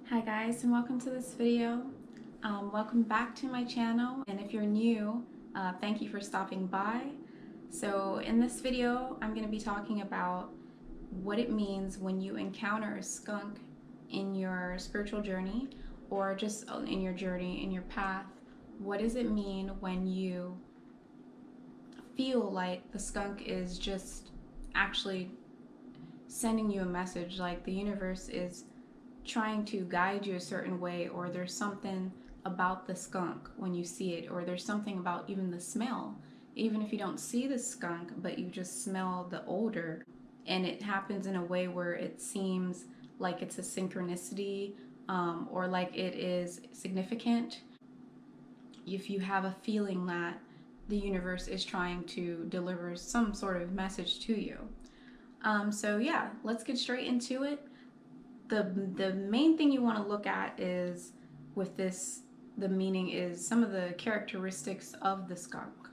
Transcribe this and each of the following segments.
Hi guys, and welcome to this video. Welcome back to my channel, and if you're new, thank you for stopping by. So in this video I'm going to be talking about what it means when you encounter a skunk in your spiritual journey, or just in your journey, in your path. What does it mean when you feel like the skunk is just actually sending you a message, like the universe is trying to guide you a certain way, or there's something about the skunk when you see it, or there's something about even the smell, even if you don't see the skunk but you just smell the odor, and it happens in a way where it seems like it's a synchronicity, or like it is significant. If you have a feeling that the universe is trying to deliver some sort of message to you. So yeah, let's get straight into it. The main thing you want to look at is, with this, the meaning is some of the characteristics of the skunk.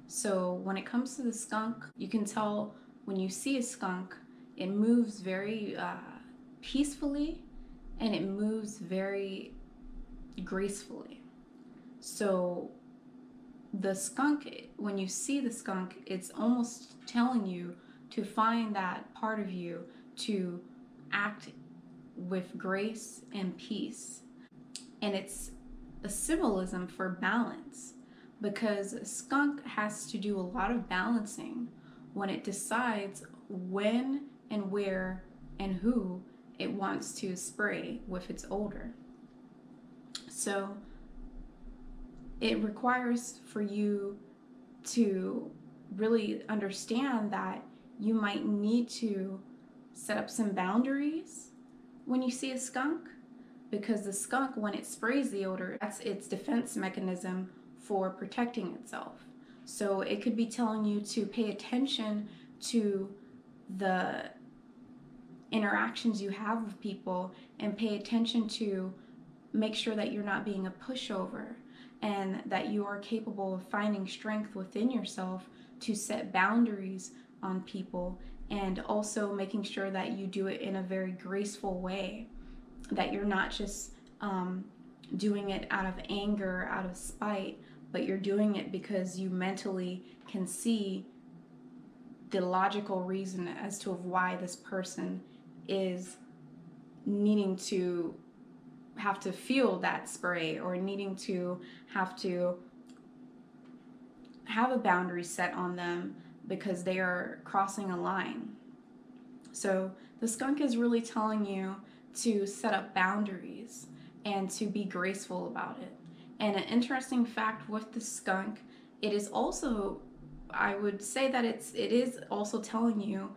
So when it comes to the skunk, you can tell when you see a skunk, it moves very peacefully, and it moves very gracefully. So the skunk, when you see the skunk, it's almost telling you to find that part of you to act with grace and peace. And it's a symbolism for balance, because a skunk has to do a lot of balancing when it decides when and where and who it wants to spray with its odor. So it requires for you to really understand that you might need to set up some boundaries when you see a skunk, because the skunk, when it sprays the odor, that's its defense mechanism for protecting itself. So it could be telling you to pay attention to the interactions you have with people, and pay attention to make sure that you're not being a pushover, and that you are capable of finding strength within yourself to set boundaries on people, and also making sure that you do it in a very graceful way, that you're not just doing it out of anger, out of spite, but you're doing it because you mentally can see the logical reason as to why this person is needing to have to feel that spray, or needing to have a boundary set on them because they are crossing a line. So the skunk is really telling you to set up boundaries and to be graceful about it. And an interesting fact with the skunk, it is also, I would say that it is also telling you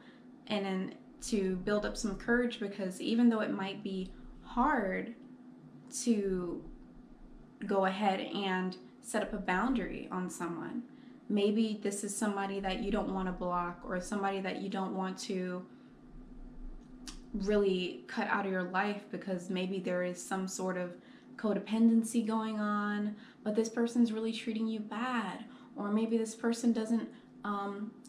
to build up some courage, because even though it might be hard to go ahead and set up a boundary on someone, maybe this is somebody that you don't want to block, or somebody that you don't want to really cut out of your life, because maybe there is some sort of codependency going on, but this person's really treating you bad, or maybe this person doesn't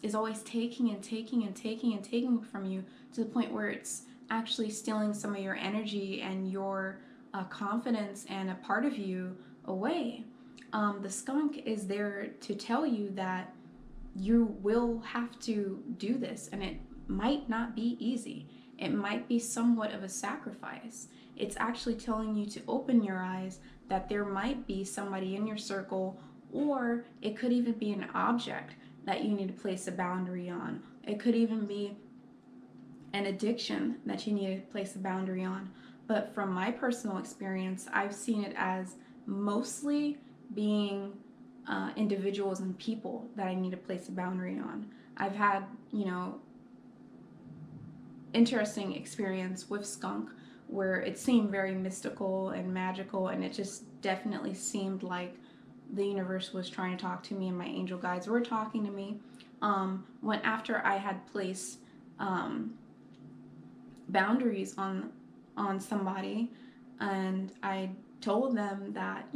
is always taking and taking and taking and taking from you, to the point where it's actually stealing some of your energy and your confidence and a part of you away. The skunk is there to tell you that you will have to do this, and it might not be easy. It might be somewhat of a sacrifice. It's actually telling you to open your eyes, that there might be somebody in your circle, or it could even be an object that you need to place a boundary on. It could even be an addiction that you need to place a boundary on. But from my personal experience, I've seen it as mostly being individuals and people that I need to place a boundary on. I've had, interesting experience with skunk where it seemed very mystical and magical, and it just definitely seemed like the universe was trying to talk to me, and my angel guides were talking to me. When after I had placed boundaries on somebody, and I told them that,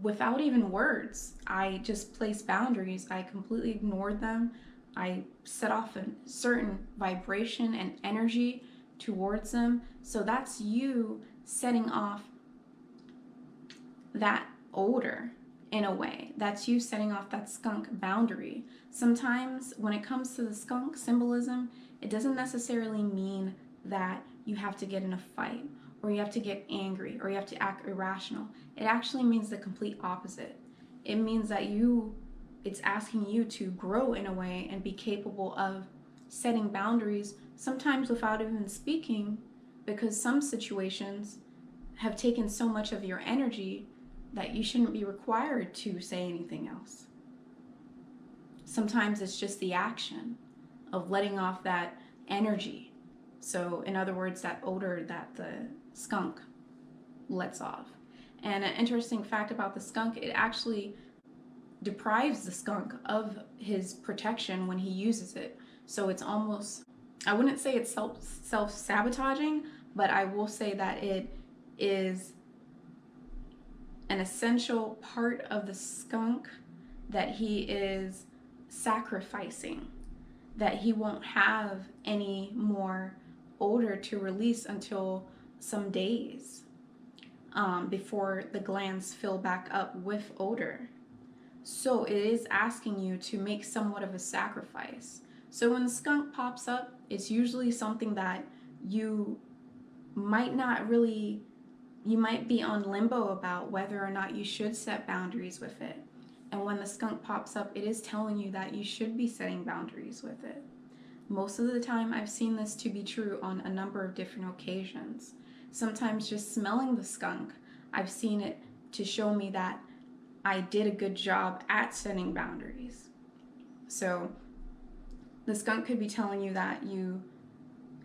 without even words, I just placed boundaries. I completely ignored them. I set off a certain vibration and energy towards them. So that's you setting off that odor in a way. That's you setting off that skunk boundary. Sometimes when it comes to the skunk symbolism, it doesn't necessarily mean that you have to get in a fight or you have to get angry or you have to act irrational. It actually means the complete opposite. It means that it's asking you to grow in a way and be capable of setting boundaries, sometimes without even speaking, because some situations have taken so much of your energy that you shouldn't be required to say anything else. Sometimes it's just the action of letting off that energy. So in other words, that odor that the skunk lets off. And an interesting fact about the skunk, it actually deprives the skunk of his protection when he uses it. So it's almost, I wouldn't say it's self-sabotaging, but I will say that it is an essential part of the skunk that he is sacrificing, that he won't have any more odor to release until some days before the glands fill back up with odor. So it is asking you to make somewhat of a sacrifice. So when the skunk pops up, it's usually something that you might be on limbo about whether or not you should set boundaries with it. And when the skunk pops up, it is telling you that you should be setting boundaries with it. Most of the time, I've seen this to be true on a number of different occasions. Sometimes just smelling the skunk, I've seen it to show me that I did a good job at setting boundaries. So the skunk could be telling you that you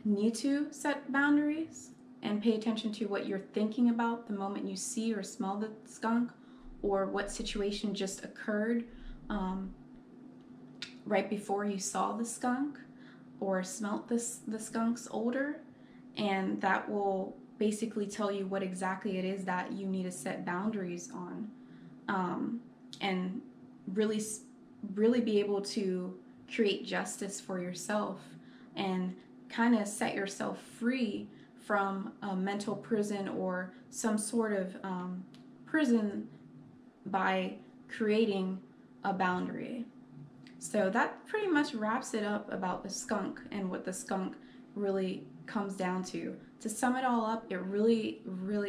need to set boundaries and pay attention to what you're thinking about the moment you see or smell the skunk, or what situation just occurred right before you saw the skunk or smelt the skunk's odor. And that will basically tell you what exactly it is that you need to set boundaries on, and really be able to create justice for yourself and kind of set yourself free from a mental prison or some sort of prison by creating a boundary. So that pretty much wraps it up about the skunk and what the skunk really comes down to. To sum it all up, it really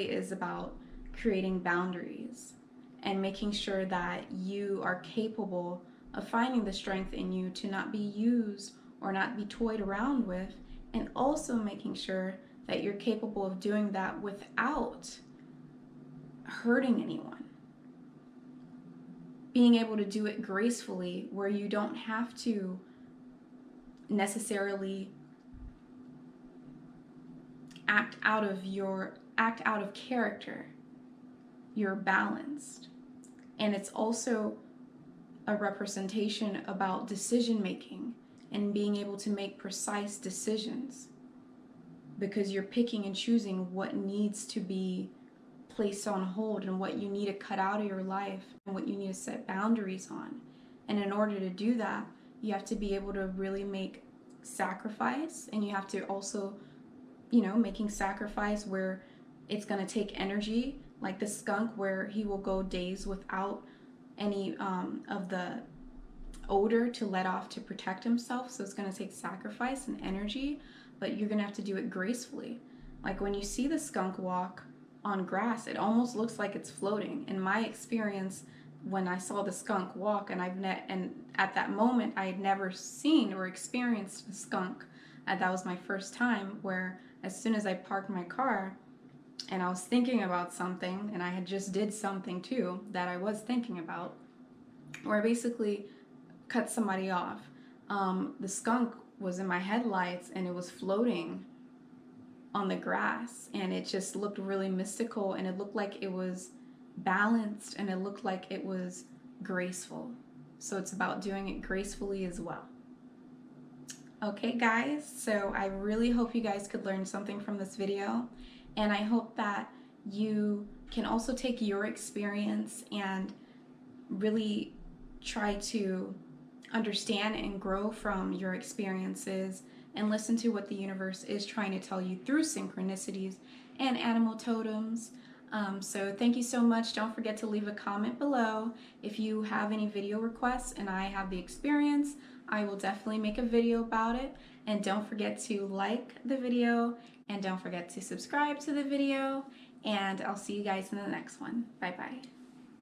is about creating boundaries and making sure that you are capable of finding the strength in you to not be used or not be toyed around with, and also making sure that you're capable of doing that without hurting anyone. Being able to do it gracefully, where you don't have to necessarily act out of character. You're balanced. And it's also a representation about decision making and being able to make precise decisions, because you're picking and choosing what needs to be placed on hold and what you need to cut out of your life and what you need to set boundaries on. And in order to do that, you have to be able to really make sacrifice, and you have to also, making sacrifice where it's going to take energy, like the skunk, where he will go days without any of the odor to let off to protect himself. So it's going to take sacrifice and energy, but you're going to have to do it gracefully. Like when you see the skunk walk on grass, it almost looks like it's floating. In my experience, when I saw the skunk walk, and at that moment I had never seen or experienced a skunk. That was my first time, where as soon as I parked my car and I was thinking about something, and I had just did something too that I was thinking about, where I basically cut somebody off. The skunk was in my headlights and it was floating on the grass, and it just looked really mystical, and it looked like it was balanced, and it looked like it was graceful. So it's about doing it gracefully as well. Okay guys, so I really hope you guys could learn something from this video, and I hope that you can also take your experience and really try to understand and grow from your experiences and listen to what the universe is trying to tell you through synchronicities and animal totems. So thank you so much. Don't forget to leave a comment below. If you have any video requests and I have the experience, I will definitely make a video about it. And don't forget to like the video, and don't forget to subscribe to the video, and I'll see you guys in the next one. Bye bye.